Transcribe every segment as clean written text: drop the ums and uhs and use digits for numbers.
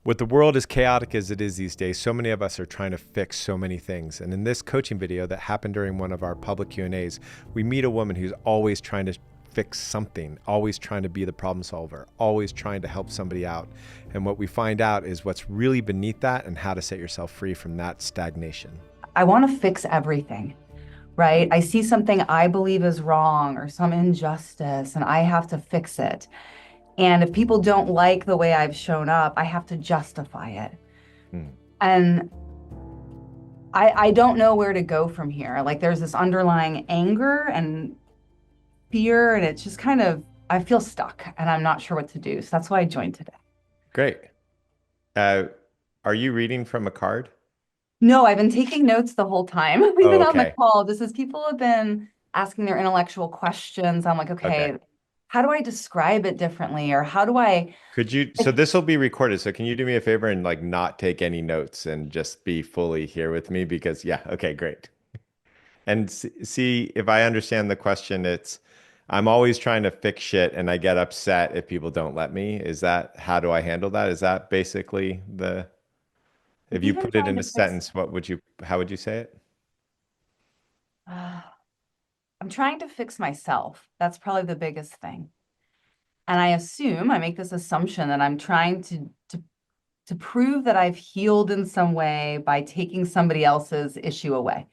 With the world as chaotic as it is these days, so many of us are trying to fix so many things. And in this coaching video that happened during one of our public Q&As, we meet a woman who's always trying to fix something, always trying to be the problem solver, always trying to help somebody out. And what we find out is what's really beneath that and how to set yourself free from that stagnation. I want to fix everything, right? I see something I believe is wrong or some injustice, and I have to fix it. And if people don't like the way I've shown up, I have to justify it. Hmm. And I don't know where to go from here. Like there's this underlying anger and fear, and it's just kind of, I feel stuck and I'm not sure what to do. So that's why I joined today. Great. Uh, are you reading from a card? No, I've been taking notes the whole time. We've Oh, been on the okay. call just as people have been asking their intellectual questions. I'm like, Okay. okay, how do I describe it differently? Or how do I, Could you, so like, this will be recorded. So can you do me a favor and like not take any notes and just be fully here with me? Because yeah, okay, great. And see if I understand the question, it's I'm always trying to fix shit and I get upset if people don't let me. Is that how do I handle that? Is that basically the if it's you even put it trying in a to fix, sentence, what would you how would you say it? uh, I'm trying to fix myself. That's probably the biggest thing. And I make this assumption that I'm trying to prove that I've healed in some way by taking somebody else's issue away.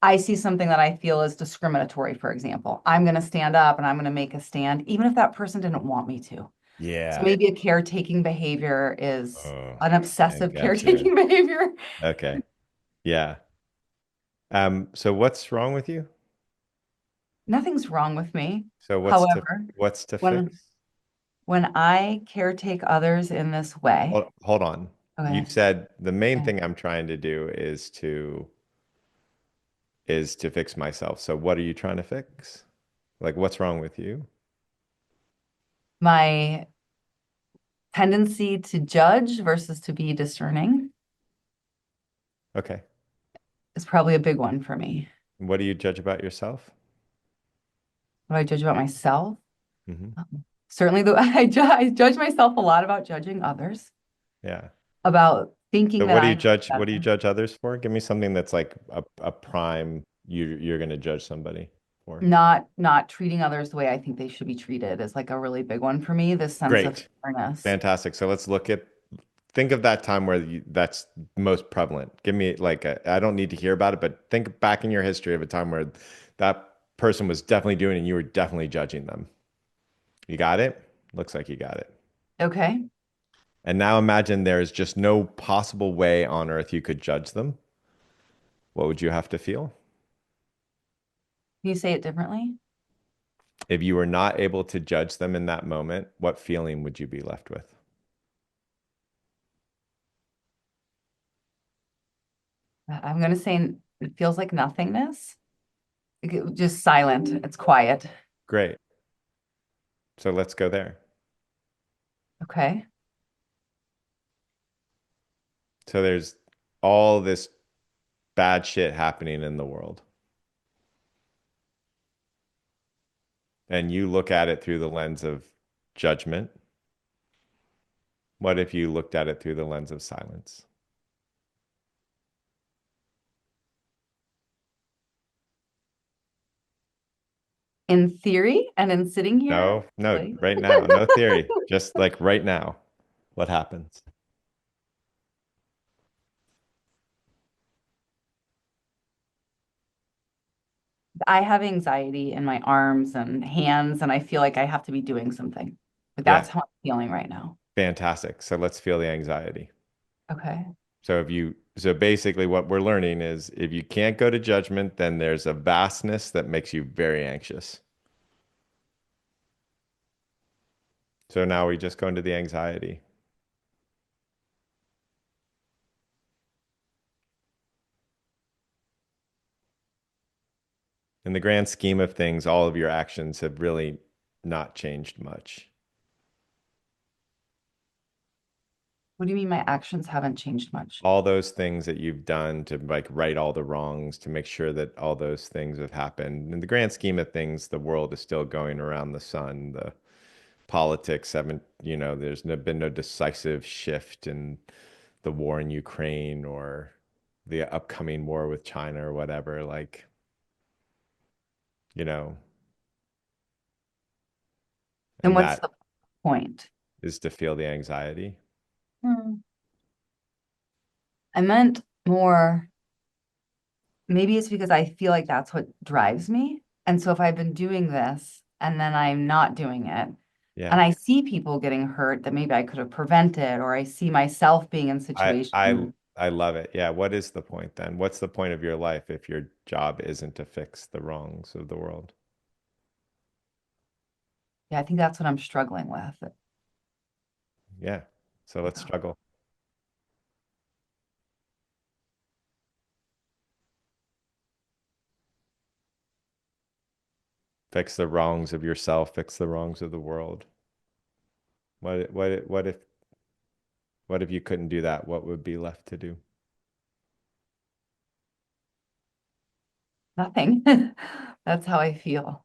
I see something that I feel is discriminatory, for example. I'm going to stand up and I'm going to make a stand, even if that person didn't want me to. So Yeah. maybe a caretaking behavior is Oh, an I obsessive gotcha. caretaking behavior. Okay. Yeah. So what's wrong with you? Nothing's wrong with me. So However, what's to when fix? when I caretake others in this way, Hold on. You okay, said the main okay, thing I'm trying to do is to fix myself. So what are you trying to fix? Like what's wrong with you? my tendency to judge versus to be discerning Okay. is probably a big one for me. What do you judge about yourself? What do I judge about myself? Hmm. Certainly, I judge myself a lot about judging others, Yeah. about thinking So that what do I you know judge? What do you better, judge others for? Give me something that's like a prime you're going to judge somebody for. not treating others the way I think they should be treated is like a really big one for me, this sense of Great. fairness. Fantastic. So let's think of that time where that's most prevalent. Give me like I don't need to hear about it, but think back in your history of a time where that person was definitely doing it and you were definitely judging them. You got it? Looks like you got it. Okay. And now imagine there is just no possible way on earth you could judge them. What would you have to feel? Can you say it differently? If you were not able to judge them in that moment, what feeling would you be left with? I'm going to say it feels like nothingness, just silent. It's quiet. Great. So let's go there. Okay. So there's all this bad shit happening in the world. And you look at it through the lens of judgment. What if you looked at it through the lens of silence? In theory and in sitting here, No, no, really, right now, no theory, just like right now. What happens? I have anxiety in my arms and hands, and I feel like I have to be doing something. But Yeah, that's how I'm feeling right now. fantastic. So let's feel the anxiety. Okay. So basically what we're learning is if you can't go to judgment, then there's a vastness that makes you very anxious. So now we just go into the anxiety. In the grand scheme of things, all of your actions have really not changed much. What do you mean my actions haven't changed much? All those things that you've done to like right all the wrongs, to make sure that all those things have happened. In the grand scheme of things, the world is still going around the sun. The politics haven't, there's been no decisive shift in the war in Ukraine or the upcoming war with China or whatever, like, you know, Then and what's that the point? is to feel the anxiety. Hmm. I meant more, maybe it's because I feel like that's what drives me. And so if I've been doing this and then I'm not doing it, and Yeah. I see people getting hurt that maybe I could have prevented, or I see myself being in I I situations. I love it. Yeah. What is the point then? What's the point of your life if your job isn't to fix the wrongs of the world? Yeah, I think that's what I'm struggling with. Yeah. So let's Yeah. struggle. Fix the wrongs of yourself, fix the wrongs of the world. What if you couldn't do that? What would be left to do? Nothing. That's how I feel.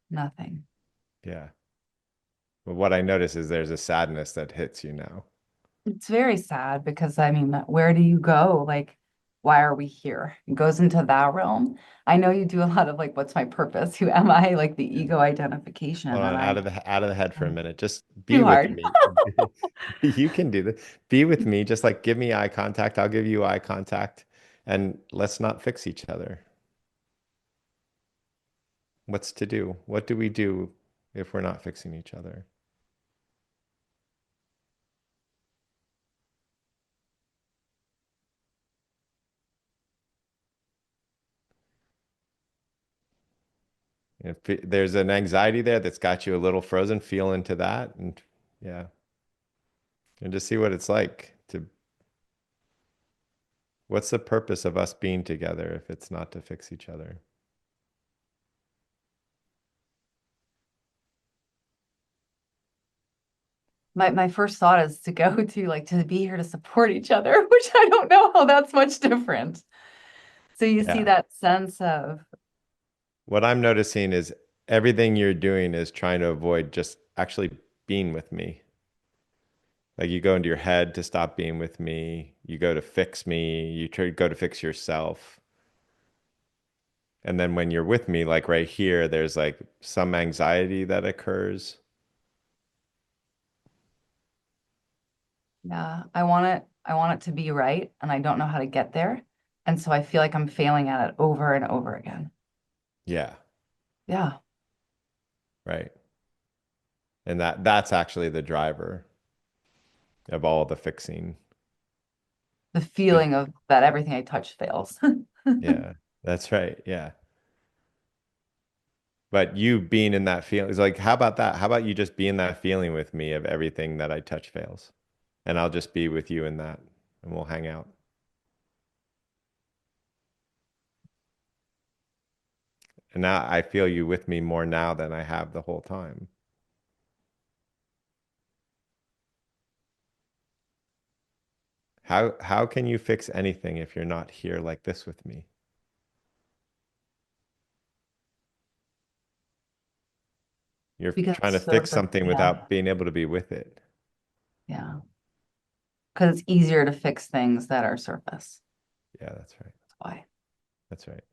Nothing. Yeah. But what I notice is there's a sadness that hits you now. It's very sad because I mean, where do you go? Like, why are we here? It goes into that realm. I know you do a lot of like, what's my purpose? Who am I? Like the ego identification. Hold And on, out of the head for a minute. Just be too with hard. me. You can do this. Be with me. Just like give me eye contact. I'll give you eye contact. And let's not fix each other. What's to do? What do we do if we're not fixing each other? If there's an anxiety there that's got you a little frozen, feel into that and yeah, and just see what it's like to what's the purpose of us being together if it's not to fix each other? My first thought is to go to like to be here to support each other, which I don't know how that's much different. So you see Yeah. that sense of, What I'm noticing is everything you're doing is trying to avoid just actually being with me. Like you go into your head to stop being with me, you go to fix me, you try to go to fix yourself. And then when you're with me, like right here, there's like some anxiety that occurs. yeah, I want it to be right, and I don't know how to get there. And so I feel like I'm failing at it over and over again. Yeah, Yeah. right. And that's actually the driver of all the fixing. The 'Cause- feeling of that everything I touch fails. Yeah, that's right. Yeah. But you being in that feeling is like, how about that? How about you just be in that feeling with me of everything that I touch fails? And I'll just be with you in that and we'll hang out. And now I feel you with me more now than I have the whole time. How can you fix anything if you're not here like this with me? You're Because trying to fix surface, something yeah, without being able to be with it. yeah. Because it's easier to fix things that are surface. Yeah, that's right. That's why. That's right.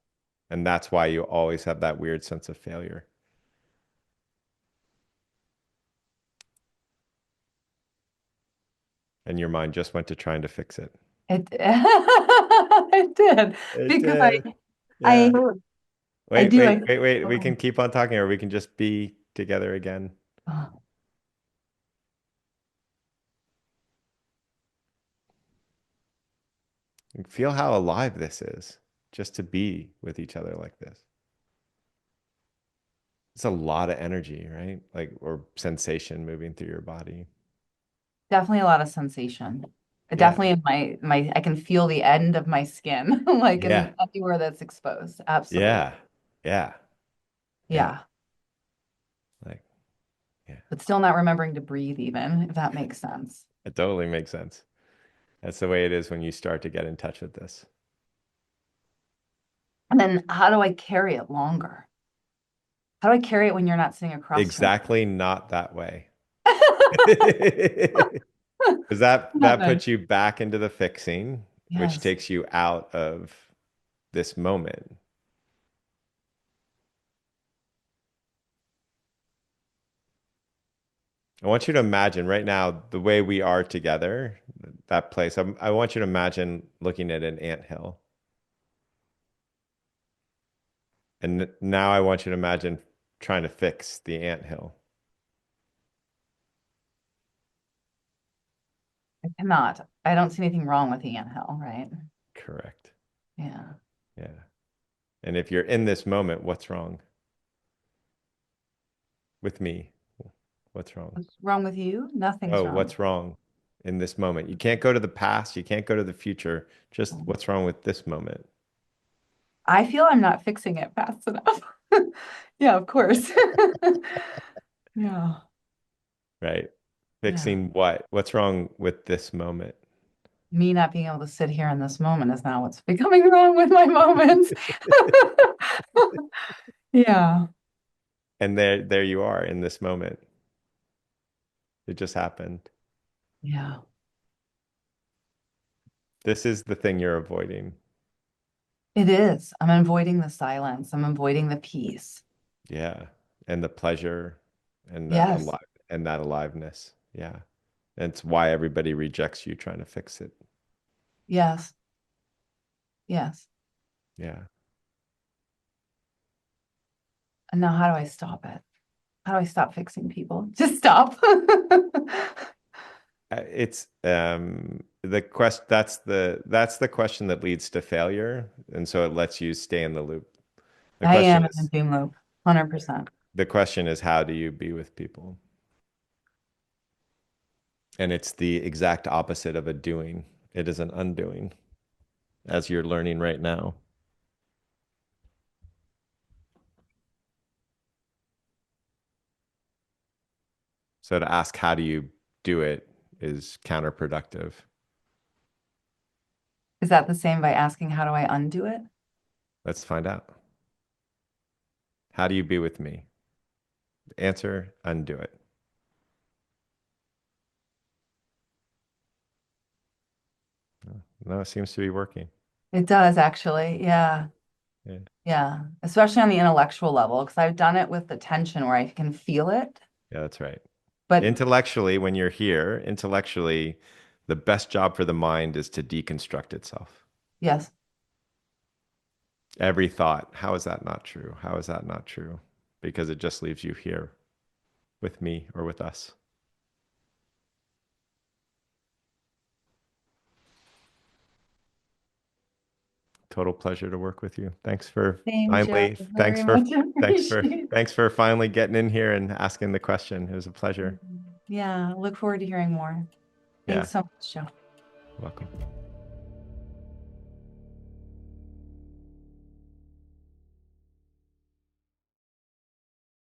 And that's why you always have that weird sense of failure. And your mind just went to trying to fix it. It it did It because did. I Yeah. I Wait, do wait, I wait, wait. We can keep on talking or we can just be together again. oh, And feel how alive this is just to be with each other like this. It's a lot of energy, right? Like, or sensation moving through your body. definitely a lot of sensation. Yeah. Definitely in my I can feel the end of my skin like Yeah. in anywhere that's exposed. Absolutely. Yeah. Yeah. Yeah. Yeah. Like, yeah. But still not remembering to breathe even, if that makes sense. It totally makes sense. That's the way it is when you start to get in touch with this. And then how do I carry it longer? How do I carry it when you're not sitting across from me? Exactly not that way. Because that Nothing. puts you back into the fixing, which Yes. takes you out of this moment. I want you to imagine right now the way we are together, that place. I want you to imagine looking at an anthill. And now I want you to imagine trying to fix the anthill. I cannot. I don't see anything wrong with the anthill, right? Correct. Yeah. Yeah. And if you're in this moment, what's wrong with me? What's wrong? What's wrong with you? Nothing's Oh, wrong. what's wrong in this moment? You can't go to the past. You can't go to the future. Just what's wrong with this moment, I feel I'm not fixing it fast enough. Yeah, of course. Yeah. right? Yeah. Fixing what? What's wrong with this moment? Me not being able to sit here in this moment is now what's becoming wrong with my moments. Yeah. And there you are in this moment. It just happened. Yeah. This is the thing you're avoiding. It is. I'm avoiding the silence. I'm avoiding the peace. Yeah. And the pleasure and Yes. that aliveness. Yeah. That's why everybody rejects you trying to fix it. Yes. Yes. Yeah. And now how do I stop it? How do I stop fixing people? Just stop. It's the quest that's the question that leads to failure. And so it lets you stay in the loop. The I question am in a is doom loop, 100%. the question is how do you be with people? And it's the exact opposite of a doing. It is an undoing, as you're learning right now. So to ask how do you do it is counterproductive. Is that the same by asking, how do I undo it? Let's find out. How do you be with me? Answer, undo it. No, it seems to be working. It does actually. Yeah. Yeah, Yeah. Especially on the intellectual level, because I've done it with the tension where I can feel it. yeah, that's right. But Intellectually, when you're here, intellectually, the best job for the mind is to deconstruct itself. yes, Every thought, how is that not true? How is that not true? Because it just leaves you here with me or with us. Total pleasure to work with you. same, Joe. Very much appreciate. Thanks for finally getting in here and asking the question. It was a pleasure. Yeah, look forward to hearing more. Yeah, Thanks so much, Joe. welcome.